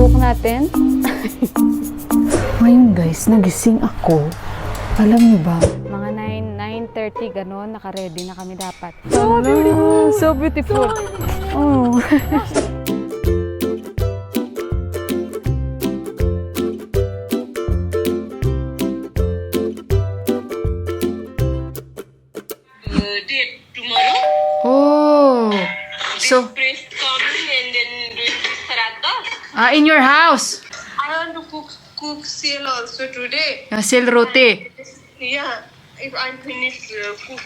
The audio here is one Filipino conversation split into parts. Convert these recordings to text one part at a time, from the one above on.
buhok natin. Ngayon guys, nagising ako. Alam niyo ba? Mga 9:30 gano'n, naka-ready na kami dapat. So beautiful! So beautiful! Oh. Date tomorrow. Oh! So, Priest coming and then doing Saratta. in your house? I want to cook seal also today. Sil roti. Yeah, if I finish cook.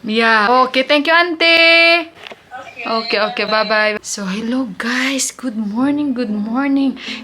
Yeah. Okay, thank you, auntie. Okay, bye-bye. So, hello guys. Good morning,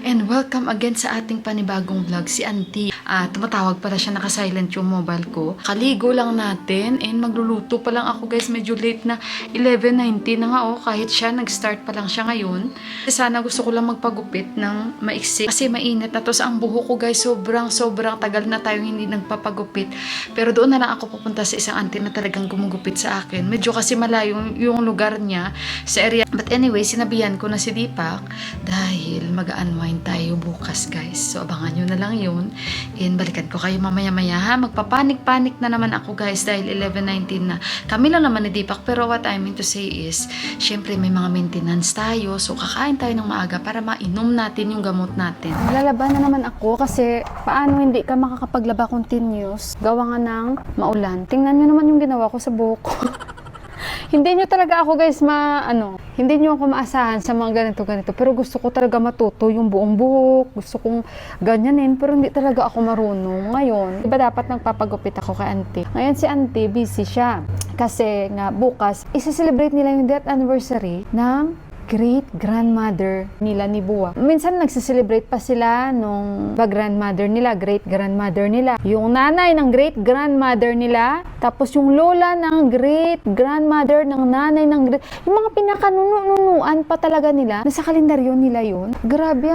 and welcome again sa ating panibagong vlog. Si auntie, tumatawag pala siya, naka-silent yung mobile ko. Kaligo lang natin, and magluluto pa lang ako guys. Medyo late na, 11:19 na nga kahit siya, nag-start pa lang siya ngayon. Sana gusto ko lang magpagupit ng maiksi, kasi mainit na to sa ang buho ko guys. Sobrang tagal na tayong hindi nagpapagupit. Pero doon na lang ako pupunta sa isang auntie na talagang gumugupit sa akin. Medyo kasi malayo yung lugar niya sa area. But anyway, sinabihan ko na si Deepak dahil mag-unwind tayo bukas guys. So abangan nyo na lang yun. And balikan ko kayo mamaya-maya ha. Magpapanik-panik na naman ako guys dahil 11:19 na. Kami lang naman ni Deepak, pero what I mean to say is, syempre may mga maintenance tayo. So kakain tayo ng maaga para mainom natin yung gamot natin. Lalaba na naman ako kasi paano hindi ka makakapaglaba continuous? Gawa nga ng maulan. Tingnan nyo naman yung ginawa ko sa buhok ko. Hindi nyo talaga ako guys hindi nyo ako maasahan sa mga ganito. Pero gusto ko talaga matuto yung buong buhok. Gusto kong ganyanin, pero hindi talaga ako marunong. Ngayon, diba dapat nagpapagupit ako kay auntie? Ngayon si auntie, busy siya. Kasi nga bukas, isa-celebrate nila yung death anniversary ng great-grandmother nila ni Buwa. Minsan nagsiselebrate pa sila nung grandmother nila, great-grandmother nila. Yung nanay ng great-grandmother nila, tapos yung lola ng great-grandmother ng nanay ng yung mga pinakanunuan pa talaga nila. Nasa kalendaryo nila yun. Grabe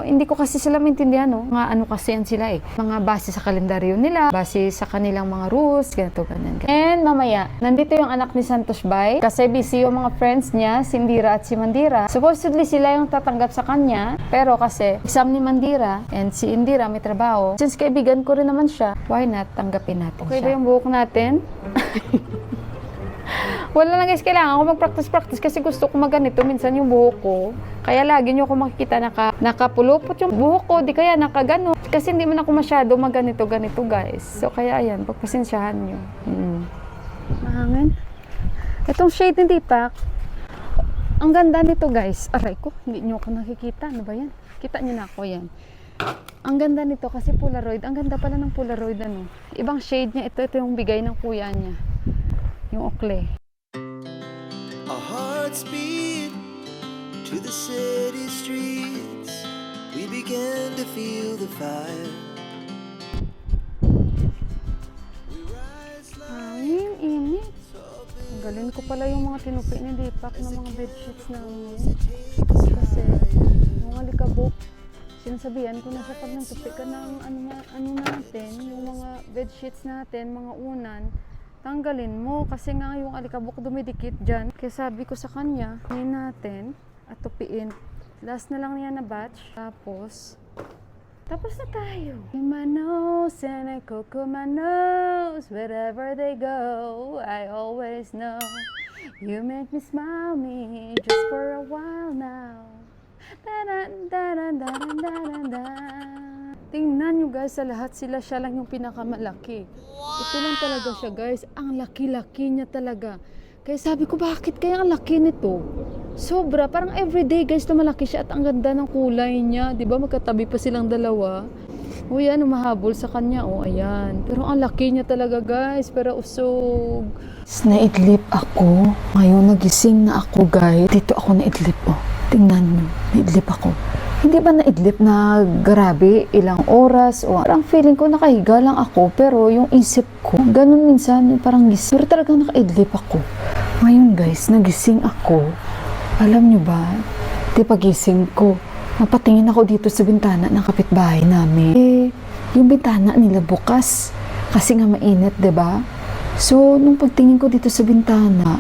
hindi ko kasi sila maintindihan Mga kasi yan sila Mga base sa kalendaryo nila, base sa kanilang mga rules, ganito. And mamaya, nandito yung anak ni Santos Bay, kasi busy yung mga friends niya, si Indira at si Mandira. Supposedly sila yung tatanggap sa kanya, pero kasi exam ni Mandira and si Indira may trabaho. Since kaibigan ko rin naman siya, why not tanggapin natin siya. Okay ba yung buhok natin? Wala na guys, kailangan ko mag-practice kasi gusto ko maganito minsan yung buhok ko. Kaya lagi nyo ako makikita nakapulupot yung buhok ko, di kaya nakagano. Kasi hindi man ako masyado maganito guys. So kaya ayan, pagpasensyahan nyo. Mahangin. Itong shade ni Deepak, ang ganda nito guys. Aray ko, hindi nyo ako nakikita. Ano ba yan? Kita nyo na ako yan. Ang ganda nito kasi Polaroid. Ang ganda pala ng Polaroid Ibang shade niya. Ito yung bigay ng kuya niya. Yung okle. Our hearts beat to the city streets. We began to feel the fire. Ay, init. Galing ko pala yung mga tinupi ni Deepak ng mga bedsheets namin. Kasi, yung alikabok, sinasabihan ko na sa pag nagtupi ka ng natin, yung mga bedsheets natin, mga unan, tanggalin mo. Kasi nga yung alikabok dumidikit dyan. Kaya sabi ko sa kanya, ngayon natin, at tupiin. Last na lang niya na batch. Tapos na tayo. Manos and a cocomanos, wherever they go, I always know. You make me smile just for a while now. Tingnan nyo guys, sa lahat siya lang yung pinakamalaki. Ito lang talaga siya guys, ang laki-laki niya talaga. Kaya sabi ko, bakit kaya ang laki nito? Sobra, parang everyday guys, malaki siya at ang ganda ng kulay niya. Diba magkatabi pa silang dalawa? O yan, umahabol sa kanya. O ayan. Pero ang laki niya talaga guys, pero usog. Naidlip ako. Ngayon nagising na ako guys. Dito ako naidlip Tingnan mo, naidlip ako. Hindi ba naidlip na grabe, ilang oras? O parang feeling ko nakahiga lang ako, pero yung isip ko, ganun minsan, parang gising. Pero talagang nakaidlip ako. Ngayon guys, nagising ako. Alam nyo ba, di pagising ko, napatingin ako dito sa bintana ng kapitbahay namin. Yung bintana nila bukas. Kasi nga mainit, diba? So, nung pagtingin ko dito sa bintana,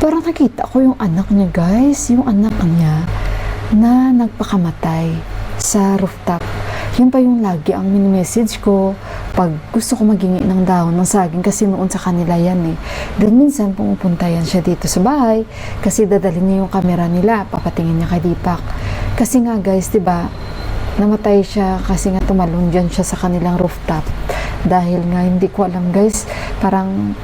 parang nakita ko yung anak niya guys. Yung anak niya, na nagpakamatay sa rooftop. Yun pa yung lagi ang mini-message ko pag gusto ko magingi ng dahon ng saging kasi noon sa kanila yan eh. Then minsan pumupunta yan siya dito sa bahay kasi dadalhin niya yung camera nila, papatingin niya kay Deepak. Kasi nga guys, diba, namatay siya kasi nga tumalon dyan siya sa kanilang rooftop. Dahil nga hindi ko alam guys, parang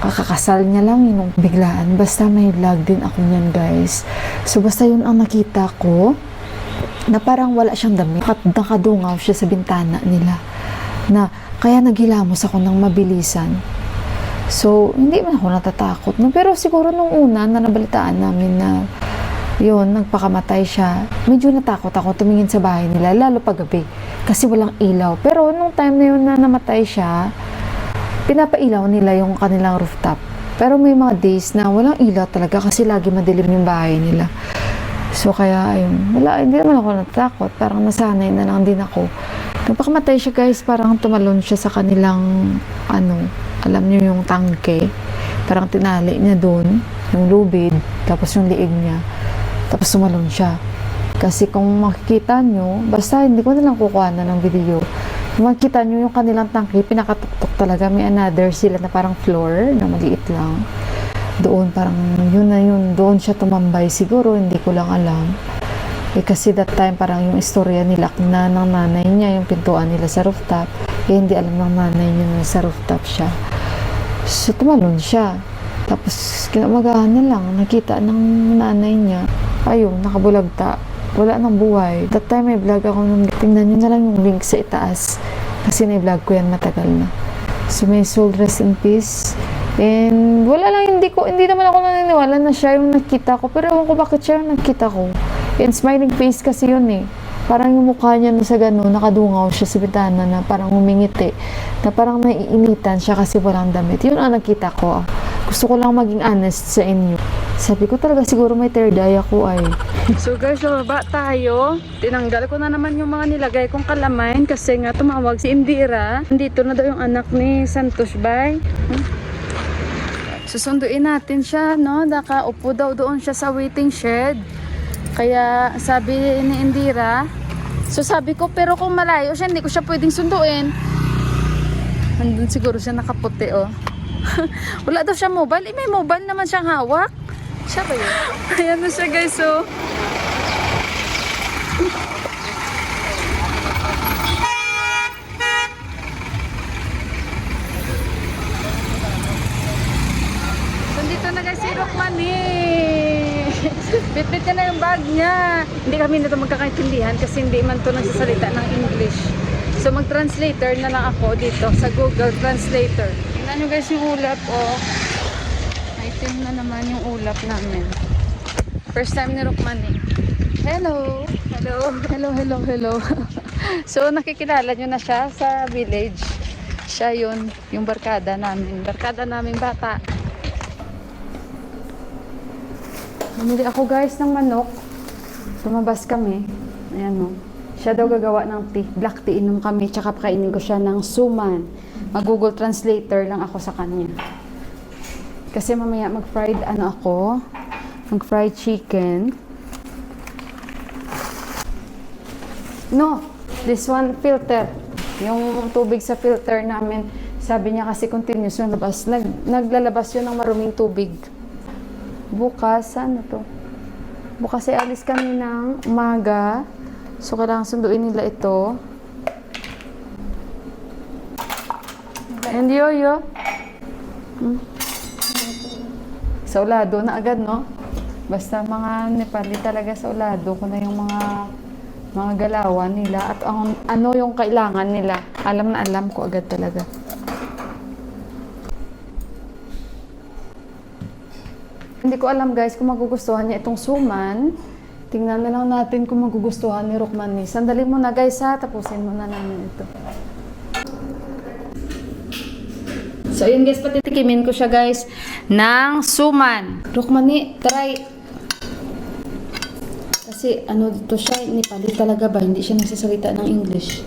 kakakasal niya lang yun biglaan. Basta may vlog din ako niyan guys. So basta yun ang nakita ko na parang wala siyang damit. Nakadungaw siya sa bintana nila. Na kaya naghilamos ako ng mabilisan. So hindi man ako natatakot. No? Pero siguro nung una na nabalitaan namin na yun, nagpakamatay siya. Medyo natakot ako tumingin sa bahay nila, lalo pag gabi. Kasi walang ilaw. Pero nung time na yun na namatay siya, pinapailaw nila yung kanilang rooftop. Pero may mga days na walang ilaw talaga kasi lagi madilim yung bahay nila. So kaya ayun, wala, hindi naman ako natatakot. Parang nasanay na lang din ako. Nagpakamatay siya guys, parang tumalon siya sa kanilang, alam niyo yung tangke. Parang tinali niya doon, yung lubid, tapos yung liig niya. Tapos tumalon siya. Kasi kung makikita nyo, basta hindi ko nalang kukuha na ng video. Kung makikita nyo yung kanilang tangke, pinakatuktok talaga. May another sila na parang floor, na maliit lang. Doon parang yun na yun. Doon siya tumambay siguro, hindi ko lang alam. Kasi that time parang yung istorya nila na ng nanay niya, yung pintuan nila sa rooftop. Hindi alam ng nanay niya na sa rooftop siya. So tumalon siya. Tapos kinamagahan na lang, nakita ng nanay niya. Ayun, nakabulagta. Wala nang buhay. That time may vlog ako nung tingnan nyo na lang yung link sa itaas. Kasi na-vlog ko yan matagal na. So may soul rest in peace. And wala lang, hindi naman ako naniniwala na siya yung nakita ko. Pero ewan ko bakit siya yung nakita ko. And smiling face kasi yun eh. Parang yung mukha niya na sa gano'n, nakadungaw siya sa bitana na parang humingiti. Na parang naiinitan siya kasi walang damit. Yun ang nakita ko. Gusto ko lang maging honest sa inyo. Sabi ko talaga siguro may third eye ako ay. So guys, baba tayo. Tinanggal ko na naman yung mga nilagay kong kalamain kasi nga tumawag si Indira. Nandito na daw yung anak ni Santos Bay. Susunduin natin siya, no? Nakaupo daw doon siya sa waiting shed. Kaya sabi ni Indira, so sabi ko, pero kung malayo siya, hindi ko siya pwedeng sunduin. Nandun siguro siya nakaputi, oh. Wala daw siya mobile. May mobile naman siyang hawak. Siya ba yun? Ayan na siya guys, oh. So, dito na guys si Rockmani. Bitbit ka na yung bag niya. Hindi kami nito magkakaintindihan kasi hindi man to nagsasalita ng English. So mag-translator na lang ako dito sa Google Translator. Tingnan nyo guys yung ulap, oh. Item na naman yung ulap namin. First time ni Rockmani. Hello! Hello! Hello, hello, hello. So nakikilala nyo na siya sa village. Siya yun, yung barkada namin. Barkada namin bata. Bumili ako guys ng manok. Lumabas kami. Ayan o. Siya daw gagawa ng tea. Black tea inom kami. Tsaka pakainin ko siya ng suman. Mag-Google Translator lang ako sa kanya. Kasi mamaya mag-fried ako. Mag-fried chicken. No! This one filter. Yung tubig sa filter namin. Sabi niya kasi continuous yung labas. Naglalabas yun ng maruming tubig. Bukas, ano to? Bukas ay alis kami ng umaga. So, kailangan sunduin nila ito. And yoyo. Saulado na agad, no? Basta mga Nepali talaga saulado ko na yung mga galawan nila. At ano yung kailangan nila. Alam na alam ko agad talaga. Hindi ko alam guys kung magugustuhan niya itong suman. Tingnan na lang natin kung magugustuhan ni Rockmani. Sandali muna guys ha, tapusin muna namin ito. So yun guys, patitikimin ko siya guys ng suman. Rockmani, try. Kasi ano dito siya, Nepali talaga ba? Hindi siya nagsasalita ng English.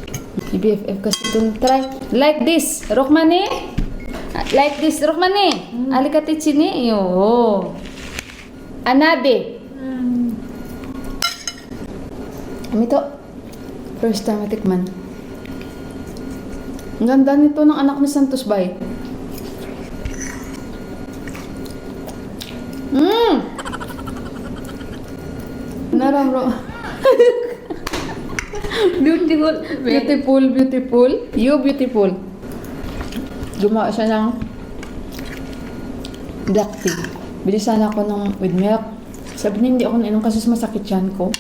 BFF kasi itong try. Like this, Rockmani. Like this, Rockmani. Alikati chini. Yo. Anabe. Kami to. First time matikman. Ang ganda nito ng anak ni Santos Bay. Naramro. Beautiful. Beautiful, beautiful. You beautiful. Gumawa siya ng black tea. Bilisan ako ng with milk. Sabi niya hindi ako nainom kasi masakit yan ko.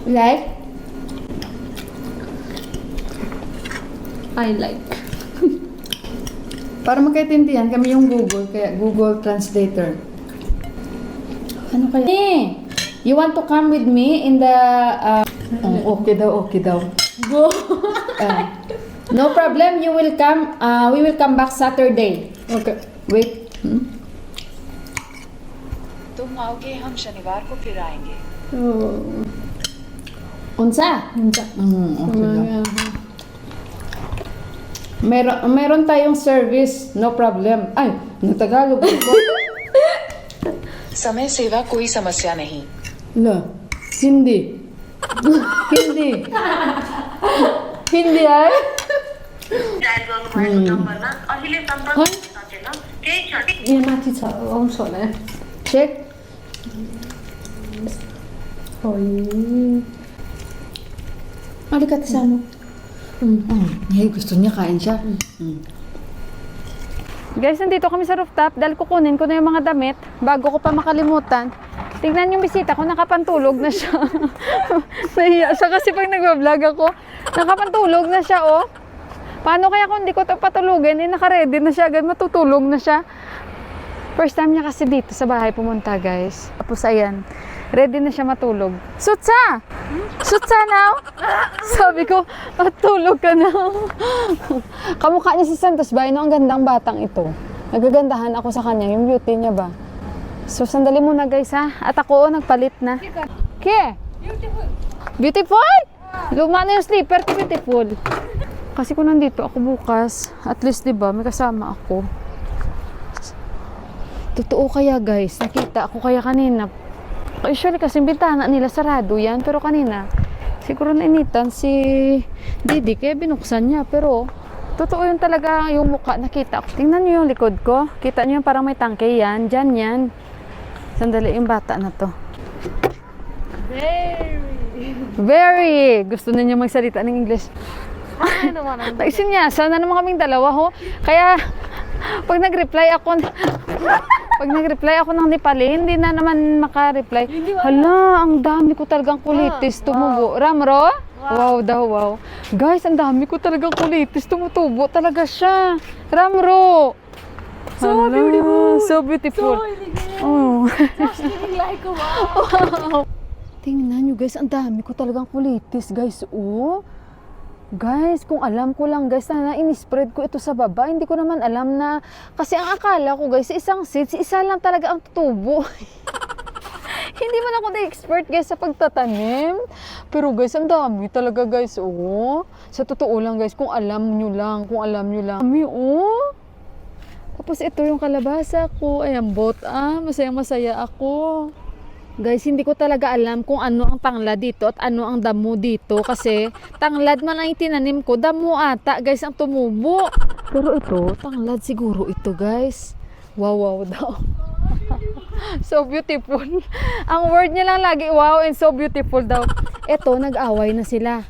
Like? I like. Para magkaintindihan kami yung Google, kaya Google Translator. Ano kaya? You want to come with me in the... okay daw. Go. No problem, you will come, we will come back Saturday. Okay. Wait. तुम आओगे हम शनिवार को फिर आएंगे Unsa? Unsa. Okay daw. Meron tayong service, no problem. Ay, natagalog ko. समय सेवा कोई समस्या नहीं La, hindi. Hindi. Hindi ay? Dial गर्नुभएको नम्बरमा अहिले सम्पर्क गर्न सकेन केही क्षण यहाँ माथि छ आउँछ होला Check. Alikat sa ano? Gusto niya kain siya. Guys, nandito kami sa rooftop dahil kukunin ko na yung mga damit bago ko pa makalimutan. Tingnan yung bisita ko, nakapantulog na siya. Nahiya siya kasi pag nag-vlog ako, nakapantulog na siya, oh. Paano kaya kung hindi ko ito patulugin? Naka-ready na siya agad, matutulog na siya. First time niya kasi dito sa bahay pumunta, guys. Tapos ayan, ready na siya matulog. Sutsa! Sutsa now! Sabi ko, matulog ka na. Kamukha niya si Santos Bay, no? Ang gandang batang ito. Nagagandahan ako sa kanya, yung beauty niya ba? So, sandali muna guys ha. At ako, nagpalit na. Ke? Beautiful! Beautiful? Luma na yung slipper, beautiful. Kasi kung nandito ako bukas, at least diba, may kasama ako. Totoo kaya guys, nakita ako kaya kanina. Usually kasi bintana nila sarado yan, pero kanina siguro nainitan si Didi kaya binuksan niya, pero totoo yun talaga yung mukha nakita ko. Tingnan niyo yung likod ko, kita niyo yung parang may tangke yan, dyan yan. Sandali yung bata na to. Very gusto na niya magsalita ng English. Nagsinyasan na naman kaming dalawa ho, kaya pag nag-reply ako ng Nepali, hindi na naman maka-reply. Hala, ang dami ko talagang kulitis tumubo. Ramro? Wow daw, wow. Guys, ang dami ko talagang kulitis tumutubo talaga siya. Ramro! So beautiful! So beautiful! Oh. Wow. Tingnan nyo guys, ang dami ko talagang kulitis guys. Oh. Guys, kung alam ko lang guys na in-spread ko ito sa baba, hindi ko naman alam na, kasi ang akala ko guys, isang seeds, isa lang talaga ang tutubo. Hindi man ako na-expert guys sa pagtatanim. Pero guys, ang dami talaga guys, oh. Sa totoo lang guys, kung alam nyo lang. Dami, oh. Tapos ito yung kalabasa ko, ayan, masayang-masaya ako. Guys, hindi ko talaga alam kung ano ang tanglad dito at ano ang damo dito. Kasi tanglad man ang itinanim ko, damo ata guys ang tumubo. Pero ito, tanglad siguro ito guys. Wow daw. So beautiful. Ang word niya lang lagi, wow and so beautiful daw. Ito, nag-away na sila.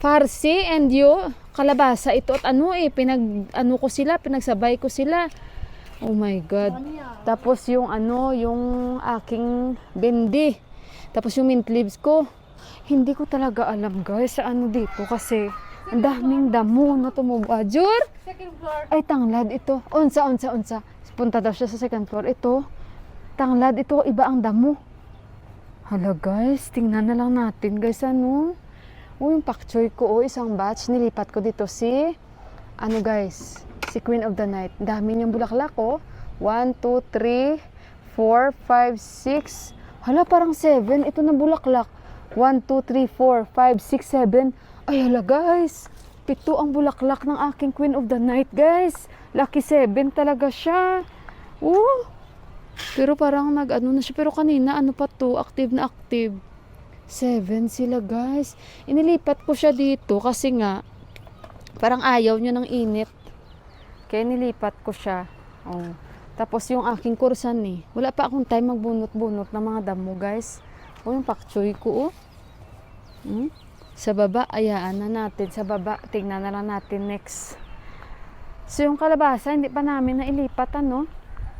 Farsi and you, kalabasa ito at pinagsabay ko sila. Oh my God. Tapos yung yung aking bendi. Tapos yung mint leaves ko. Hindi ko talaga alam guys sa ano dito kasi ang daming damo na tumubo. Jur? Second floor. Ay, tanglad ito. Unsa. Punta daw siya sa second floor. Ito, tanglad ito. Iba ang damo. Hala guys, tingnan na lang natin guys ano. Yung pak choy ko, isang batch. Nilipat ko dito si guys. Si Queen of the Night. Dami niyang bulaklak, oh. 1, 2, 3, 4, 5, 6. Hala, parang 7. Ito na bulaklak. 1, 2, 3, 4, 5, 6, 7. Ay, hala, guys. 7 ang bulaklak ng aking Queen of the Night, guys. Lucky 7 talaga siya. Pero parang nag-ano na siya. Pero kanina, ano pa to? Active na active. 7 sila, guys. Inilipat ko siya dito kasi nga, parang ayaw niya ng init. Kaya nilipat ko siya. Oh. Tapos yung aking kursan wala pa akong time magbunot-bunot ng mga damo, guys. O yung pak choy ko, Sa baba, ayaan na natin. Sa baba, tingnan na lang natin next. So yung kalabasa, hindi pa namin nailipat, ano?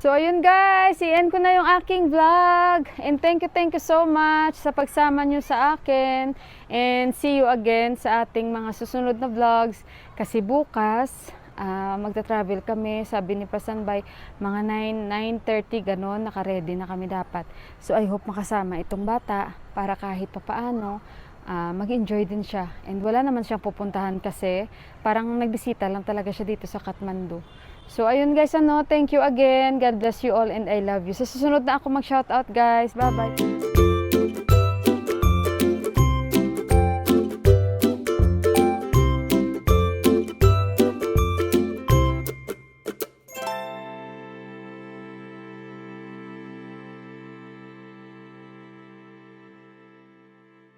So ayun guys, i-end ko na yung aking vlog. And thank you so much sa pagsama nyo sa akin. And see you again sa ating mga susunod na vlogs. Kasi bukas, magta-travel kami, sabi ni Pasanbay, mga 9:30 ganon, naka-ready na kami dapat. So I hope makasama itong bata para kahit papaano mag-enjoy din siya. And wala naman siyang pupuntahan kasi parang nagbisita lang talaga siya dito sa Kathmandu. So ayun guys, thank you again. God bless you all and I love you. Sa susunod na ako mag-shoutout guys. Bye bye.